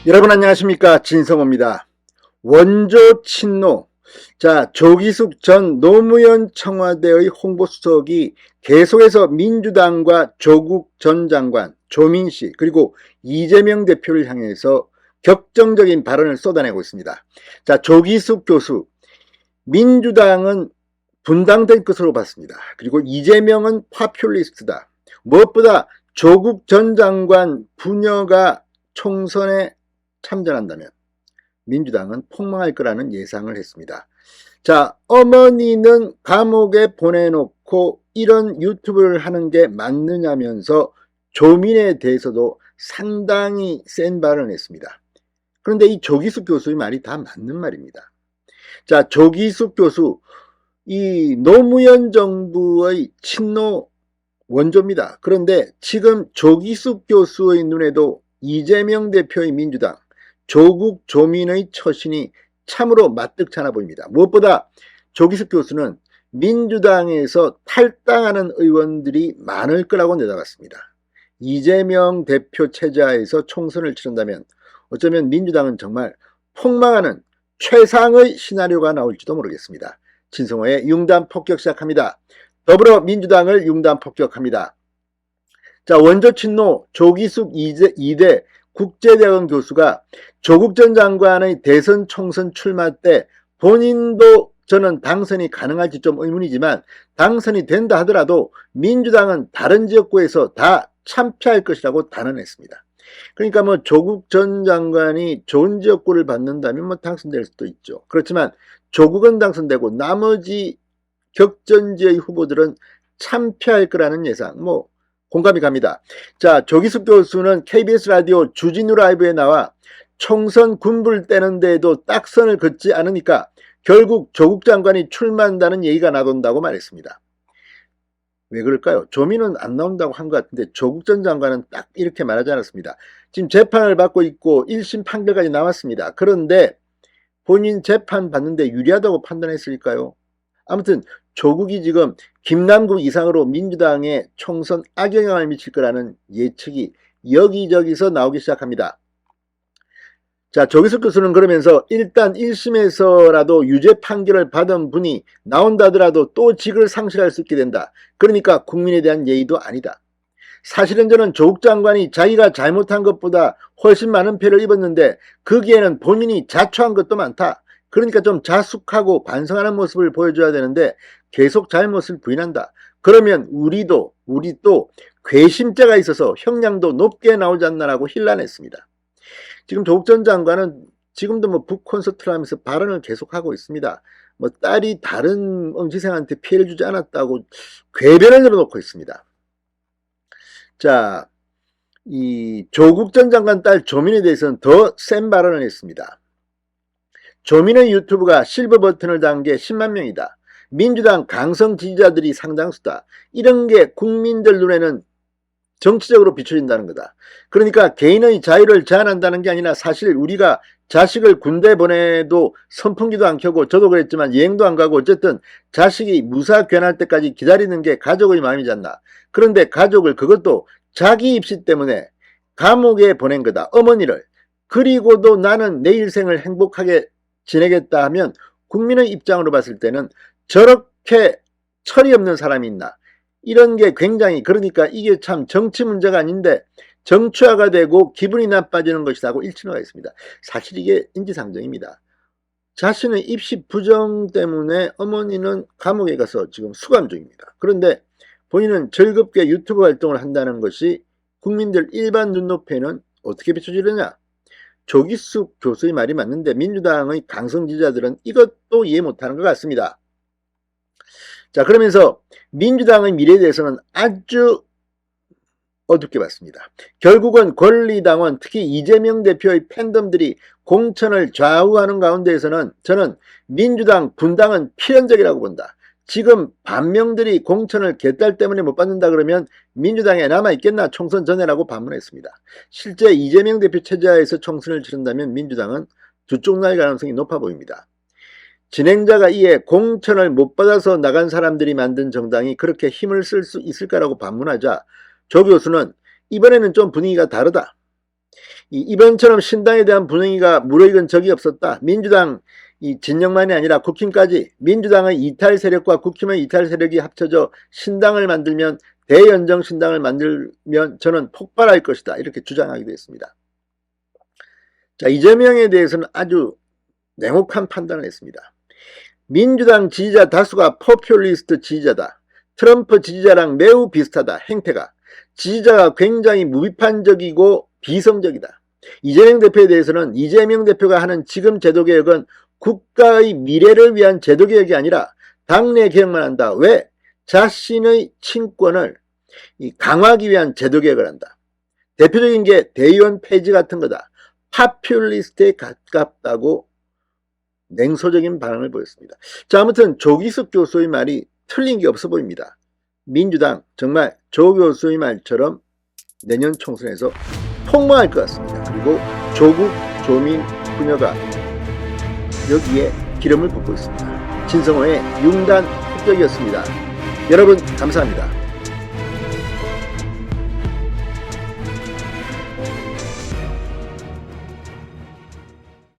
여러분 안녕하십니까, 진성호입니다. 원조 친노. 자, 조기숙 전 노무현 청와대의 홍보수석이 계속해서 민주당과 조국 전 장관, 조민씨 그리고 이재명 대표를 향해서 격정적인 발언을 쏟아내고 있습니다. 자, 조기숙 교수, 민주당은 분당될 것으로 봤습니다. 그리고 이재명은 파퓰리스트다. 무엇보다 조국 전 장관 부녀가 총선에 참전한다면 민주당은 폭망할 거라는 예상을 했습니다. 자, 어머니는 감옥에 보내놓고 이런 유튜브를 하는 게 맞느냐면서 조민에 대해서도 상당히 센 발언을 했습니다. 그런데 이 조기숙 교수의 말이 다 맞는 말입니다. 자, 조기숙 교수, 이 노무현 정부의 친노 원조입니다. 그런데 지금 조기숙 교수의 눈에도 이재명 대표의 민주당, 조국 조민의 처신이 참으로 마뜩찮아 보입니다. 무엇보다 조기숙 교수는 민주당에서 탈당하는 의원들이 많을 거라고 내다봤습니다. 이재명 대표 체제하에서 총선을 치른다면 어쩌면 민주당은 정말 폭망하는 최상의 시나리오가 나올지도 모르겠습니다. 진성호의 융단 폭격 시작합니다. 더불어민주당을 융단 폭격합니다. 자, 원조 친노 조기숙 2대 국제대학원 교수가 조국 전 장관의 대선 총선 출마 때 본인도 저는 당선이 가능할지 좀 의문이지만 당선이 된다 하더라도 민주당은 다른 지역구에서 다 참패할 것이라고 단언했습니다. 그러니까 뭐 조국 전 장관이 좋은 지역구를 받는다면 뭐 당선될 수도 있죠. 그렇지만 조국은 당선되고 나머지 격전지의 후보들은 참패할 거라는 예상, 뭐 공감이 갑니다. 자, 조기숙 교수는 KBS 라디오 주진우 라이브에 나와 총선 군불 떼는 데에도 딱선을 긋지 않으니까 결국 조국 장관이 출마한다는 얘기가 나돈다고 말했습니다. 왜 그럴까요? 조민은 안 나온다고 한 것 같은데 조국 전 장관은 딱 이렇게 말하지 않았습니다. 지금 재판을 받고 있고 1심 판결까지 나왔습니다. 그런데 본인 재판 받는데 유리하다고 판단했을까요? 아무튼 조국이 지금 김남국 이상으로 민주당에 총선 악영향을 미칠 거라는 예측이 여기저기서 나오기 시작합니다. 자, 조기숙 교수는 그러면서 일단 1심에서라도 유죄 판결을 받은 분이 나온다 하더라도 또 직을 상실할 수 있게 된다. 그러니까 국민에 대한 예의도 아니다. 사실은 저는 조국 장관이 자기가 잘못한 것보다 훨씬 많은 피해를 입었는데 거기에는 본인이 자초한 것도 많다. 그러니까 좀 자숙하고 반성하는 모습을 보여줘야 되는데 계속 잘못을 부인한다. 그러면 우리 또 괘씸죄가 있어서 형량도 높게 나오지 않나라고 힐난했습니다. 지금 조국 전 장관은 지금도 뭐 북콘서트를 하면서 발언을 계속하고 있습니다. 뭐 딸이 다른 응시생한테 피해를 주지 않았다고 궤변을 늘어놓고 있습니다. 자, 이 조국 전 장관 딸 조민에 대해서는 더 센 발언을 했습니다. 조민의 유튜브가 실버 버튼을 단 게 10만 명이다. 민주당 강성 지지자들이 상당수다. 이런 게 국민들 눈에는 정치적으로 비춰진다는 거다. 그러니까 개인의 자유를 제한한다는 게 아니라 사실 우리가 자식을 군대 보내도 선풍기도 안 켜고 저도 그랬지만 여행도 안 가고 어쨌든 자식이 무사 귀환할 때까지 기다리는 게 가족의 마음이지 않나. 그런데 가족을 그것도 자기 입시 때문에 감옥에 보낸 거다. 어머니를. 그리고도 나는 내 일생을 행복하게 지내겠다 하면 국민의 입장으로 봤을 때는 저렇게 철이 없는 사람이 있나. 이런 게 굉장히, 그러니까 이게 참 정치 문제가 아닌데 정치화가 되고 기분이 나빠지는 것이라고 일침하가 있습니다. 사실 이게 인지상정입니다. 자신의 입시 부정 때문에 어머니는 감옥에 가서 지금 수감 중입니다. 그런데 본인은 즐겁게 유튜브 활동을 한다는 것이 국민들 일반 눈높이에는 어떻게 비춰지느냐. 조기숙 교수의 말이 맞는데 민주당의 강성 지지자들은 이것도 이해 못하는 것 같습니다. 자, 그러면서 민주당의 미래에 대해서는 아주 어둡게 봤습니다. 결국은 권리당원, 특히 이재명 대표의 팬덤들이 공천을 좌우하는 가운데에서는 저는 민주당 분당은 필연적이라고 본다. 지금 반명들이 공천을 개딸 때문에 못 받는다 그러면 민주당에 남아있겠나 총선 전에라고 반문했습니다. 실제 이재명 대표 체제하에서 총선을 치른다면 민주당은 두 쪽 날 가능성이 높아 보입니다. 진행자가 이에 공천을 못 받아서 나간 사람들이 만든 정당이 그렇게 힘을 쓸 수 있을까라고 반문하자 조 교수는 이번에는 좀 분위기가 다르다. 이번처럼 신당에 대한 분위기가 무르익은 적이 없었다. 민주당 진영만이 아니라 국힘까지 민주당의 이탈 세력과 국힘의 이탈 세력이 합쳐져 신당을 만들면 대연정 신당을 만들면 저는 폭발할 것이다. 이렇게 주장하기도 했습니다. 자, 이재명에 대해서는 아주 냉혹한 판단을 했습니다. 민주당 지지자 다수가 포퓰리스트 지지자다. 트럼프 지지자랑 매우 비슷하다. 행태가. 지지자가 굉장히 무비판적이고 비성적이다. 이재명 대표에 대해서는 이재명 대표가 하는 지금 제도개혁은 국가의 미래를 위한 제도개혁이 아니라 당내 개혁만 한다. 왜? 자신의 친권을 강화하기 위한 제도개혁을 한다. 대표적인 게 대의원 폐지 같은 거다. 파퓰리스트에 가깝다고 냉소적인 반응을 보였습니다. 자, 아무튼 조기숙 교수의 말이 틀린 게 없어 보입니다. 민주당 정말 조 교수의 말처럼 내년 총선에서 폭망할 것 같습니다. 그리고 조국, 조민, 부녀가 여기에 기름을 붓고 있습니다. 진성호의 융단 폭격이었습니다. 여러분 감사합니다.